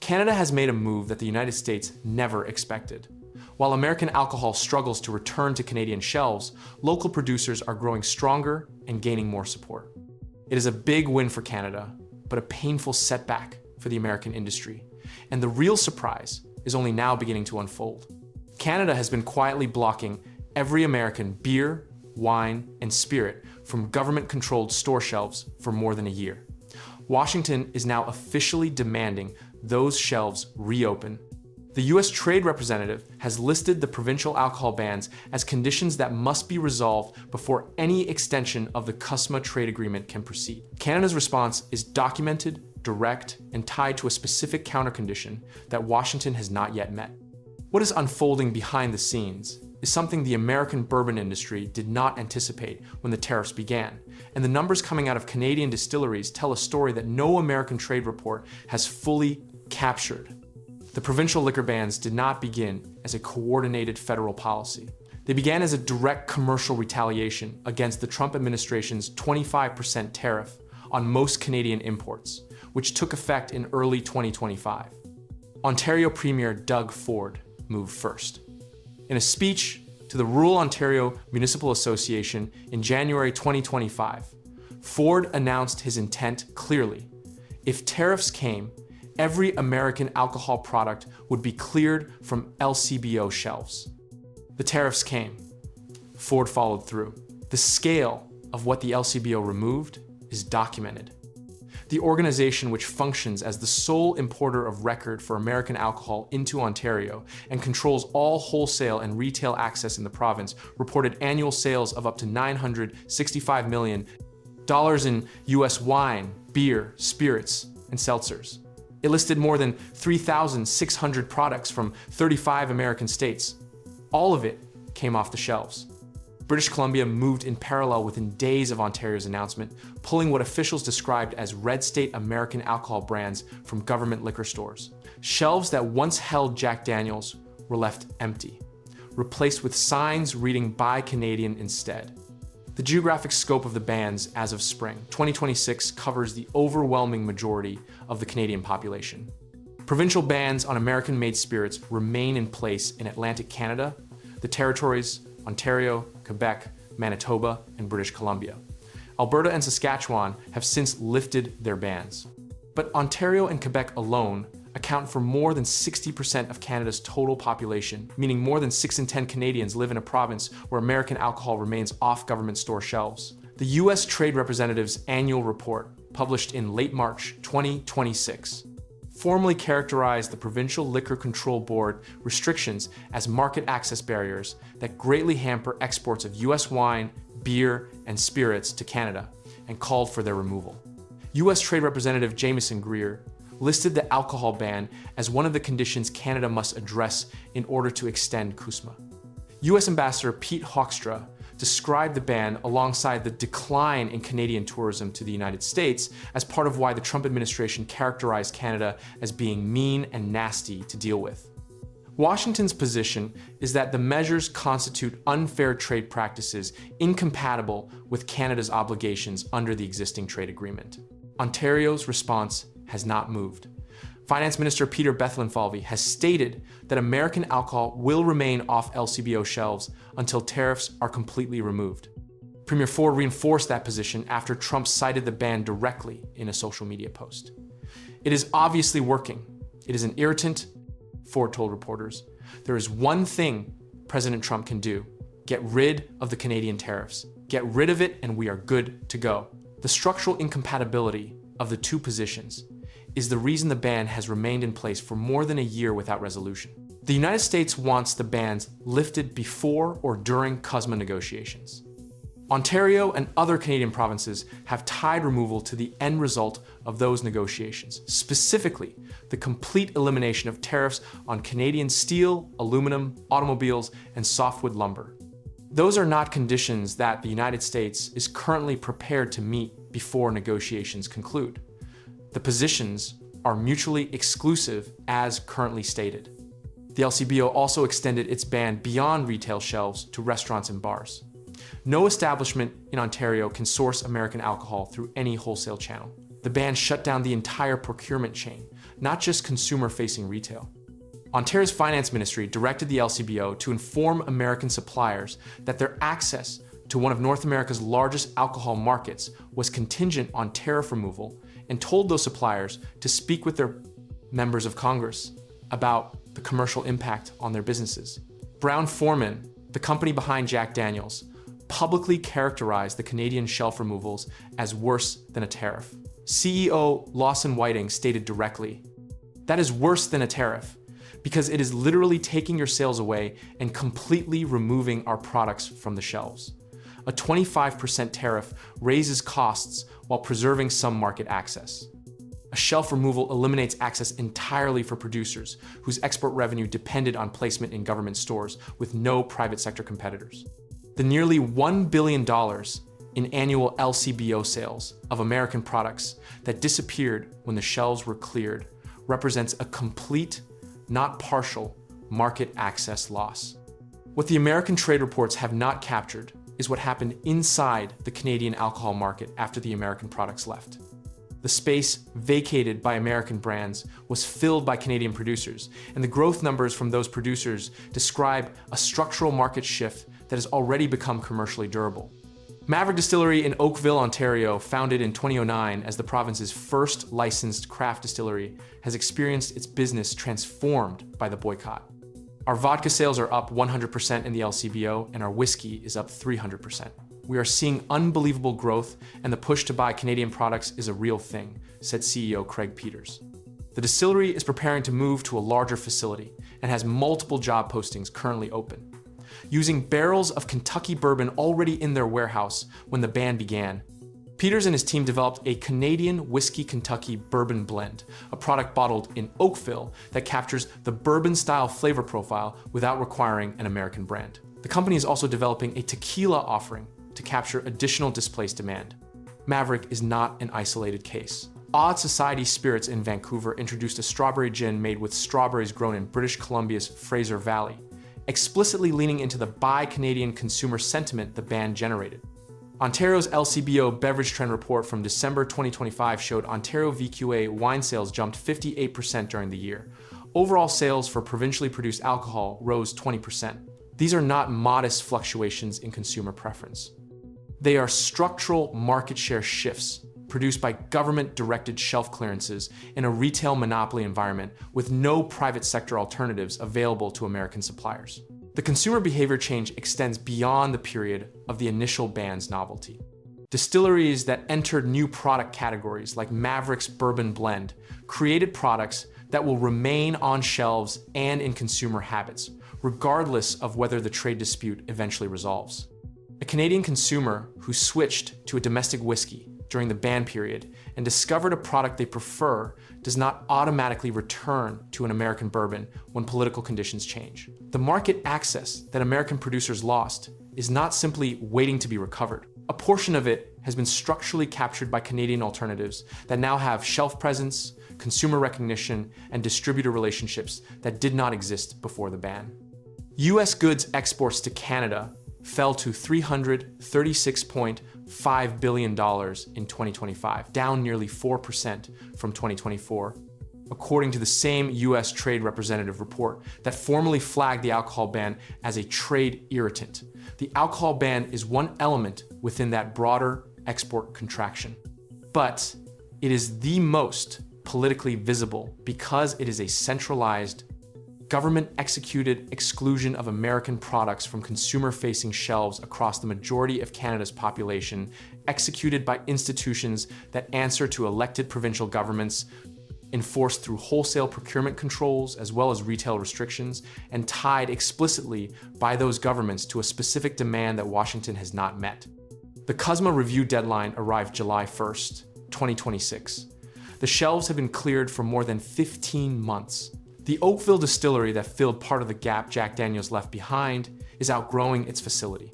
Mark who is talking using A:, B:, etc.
A: Canada has made a move that the United States never expected. While American alcohol struggles to return to Canadian shelves, local producers are growing stronger and gaining more support. It is a big win for Canada, but a painful setback for the American industry. And the real surprise is only now beginning to unfold. Canada has been quietly blocking every American beer, wine, and spirit from government-controlled store shelves for more than a year. Washington is now officially demanding those shelves reopen. The U.S. Trade Representative has listed the provincial alcohol bans as conditions that must be resolved before any extension of the CUSMA trade agreement can proceed. Canada's response is documented, direct, and tied to a specific countercondition that Washington has not yet met. What is unfolding behind the scenes is something the American bourbon industry did not anticipate when the tariffs began, and the numbers coming out of Canadian distilleries tell a story that no American trade report has fully captured. The provincial liquor bans did not begin as a coordinated federal policy. They began as a direct commercial retaliation against the Trump administration's 25% tariff on most Canadian imports, which took effect in early 2025. Ontario Premier Doug Ford moved first. In a speech to the Rural Ontario Municipal Association in January 2025, Ford announced his intent clearly. If tariffs came, every American alcohol product would be cleared from LCBO shelves. The tariffs came. Ford followed through. The scale of what the LCBO removed is documented. The organization, which functions as the sole importer of record for American alcohol into Ontario and controls all wholesale and retail access in the province, reported annual sales of up to $965 million in U.S. wine, beer, spirits, and seltzers. It listed more than 3,600 products from 35 American states. All of it came off the shelves. British Columbia moved in parallel within days of Ontario's announcement, pulling what officials described as red state American alcohol brands from government liquor stores. Shelves that once held Jack Daniels were left empty, replaced with signs reading "Buy Canadian" instead. The geographic scope of the bans as of spring 2026 covers the overwhelming majority of the Canadian population. Provincial bans on American-made spirits remain in place in Atlantic Canada, the Territories, Ontario, Quebec, Manitoba, and British Columbia. Alberta and Saskatchewan have since lifted their bans. But Ontario and Quebec alone account for more than 60% of Canada's total population, meaning more than 6 in 10 Canadians live in a province where American alcohol remains off government store shelves. The U.S. Trade Representative's annual report, published in late March 2026, formally characterized the Provincial Liquor Control Board restrictions as market access barriers that greatly hamper exports of U.S. wine, beer, and spirits to Canada, and called for their removal. U.S. Trade Representative Jamieson Greer listed the alcohol ban as one of the conditions Canada must address in order to extend CUSMA. U.S. Ambassador Pete Hoekstra described the ban alongside the decline in Canadian tourism to the United States as part of why the Trump administration characterized Canada as being mean and nasty to deal with. Washington's position is that the measures constitute unfair trade practices incompatible with Canada's obligations under the existing trade agreement. Ontario's response has not moved. Finance Minister Peter Bethlenfalvy has stated that American alcohol will remain off LCBO shelves until tariffs are completely removed. Premier Ford reinforced that position after Trump cited the ban directly in a social media post. It is obviously working. It is an irritant, Ford told reporters. There is one thing President Trump can do: get rid of the Canadian tariffs. Get rid of it and we are good to go. The structural incompatibility of the two positions is the reason the ban has remained in place for more than a year without resolution. The United States wants the bans lifted before or during CUSMA negotiations. Ontario and other Canadian provinces have tied removal to the end result of those negotiations, specifically the complete elimination of tariffs on Canadian steel, aluminum, automobiles, and softwood lumber. Those are not conditions that the United States is currently prepared to meet before negotiations conclude. The positions are mutually exclusive as currently stated. The LCBO also extended its ban beyond retail shelves to restaurants and bars. No establishment in Ontario can source American alcohol through any wholesale channel. The ban shut down the entire procurement chain, not just consumer-facing retail. Ontario's finance ministry directed the LCBO to inform American suppliers that their access to one of North America's largest alcohol markets was contingent on tariff removal, and told those suppliers to speak with their members of Congress about the commercial impact on their businesses. Brown-Forman, the company behind Jack Daniel's, publicly characterized the Canadian shelf removals as worse than a tariff. CEO Lawson Whiting stated directly, "That is worse than a tariff, because it is literally taking your sales away and completely removing our products from the shelves. A 25% tariff raises costs while preserving some market access. A shelf removal eliminates access entirely for producers whose export revenue depended on placement in government stores with no private sector competitors. The nearly $1 billion in annual LCBO sales of American products that disappeared when the shelves were cleared represents a complete, not partial, market access loss." What the American trade reports have not captured is what happened inside the Canadian alcohol market after the American products left. The space vacated by American brands was filled by Canadian producers, and the growth numbers from those producers describe a structural market shift that has already become commercially durable. Maverick Distillery in Oakville, Ontario, founded in 2009 as the province's first licensed craft distillery, has experienced its business transformed by the boycott. Our vodka sales are up 100% in the LCBO, and our whiskey is up 300%. We are seeing unbelievable growth, and the push to buy Canadian products is a real thing, said CEO Craig Peters. The distillery is preparing to move to a larger facility and has multiple job postings currently open. Using barrels of Kentucky bourbon already in their warehouse when the ban began, Peters and his team developed a Canadian Whiskey Kentucky Bourbon blend, a product bottled in Oakville that captures the bourbon-style flavor profile without requiring an American brand. The company is also developing a tequila offering to capture additional displaced demand. Maverick is not an isolated case. Odd Society Spirits in Vancouver introduced a strawberry gin made with strawberries grown in British Columbia's Fraser Valley, explicitly leaning into the buy Canadian consumer sentiment the ban generated. Ontario's LCBO Beverage Trend Report from December 2025 showed Ontario VQA wine sales jumped 58% during the year. Overall sales for provincially produced alcohol rose 20%. These are not modest fluctuations in consumer preference. They are structural market share shifts produced by government-directed shelf clearances in a retail monopoly environment with no private sector alternatives available to American suppliers. The consumer behavior change extends beyond the period of the initial ban's novelty. Distilleries that entered new product categories like Maverick's Bourbon Blend created products that will remain on shelves and in consumer habits, regardless of whether the trade dispute eventually resolves. A Canadian consumer who switched to a domestic whiskey during the ban period and discovered a product they prefer does not automatically return to an American bourbon when political conditions change. The market access that American producers lost is not simply waiting to be recovered. A portion of it has been structurally captured by Canadian alternatives that now have shelf presence, consumer recognition, and distributor relationships that did not exist before the ban. US goods exports to Canada fell to $336.5 billion in 2025, down nearly 4% from 2024, according to the same US Trade Representative report that formally flagged the alcohol ban as a trade irritant. The alcohol ban is one element within that broader export contraction, but it is the most politically visible because it is a centralized, government-executed exclusion of American products from consumer-facing shelves across the majority of Canada's population, executed by institutions that answer to elected provincial governments, enforced through wholesale procurement controls as well as retail restrictions, and tied explicitly by those governments to a specific demand that Washington has not met. The CUSMA review deadline arrived July 1st, 2026. The shelves have been cleared for more than 15 months. The Oakville distillery that filled part of the gap Jack Daniel's left behind is outgrowing its facility.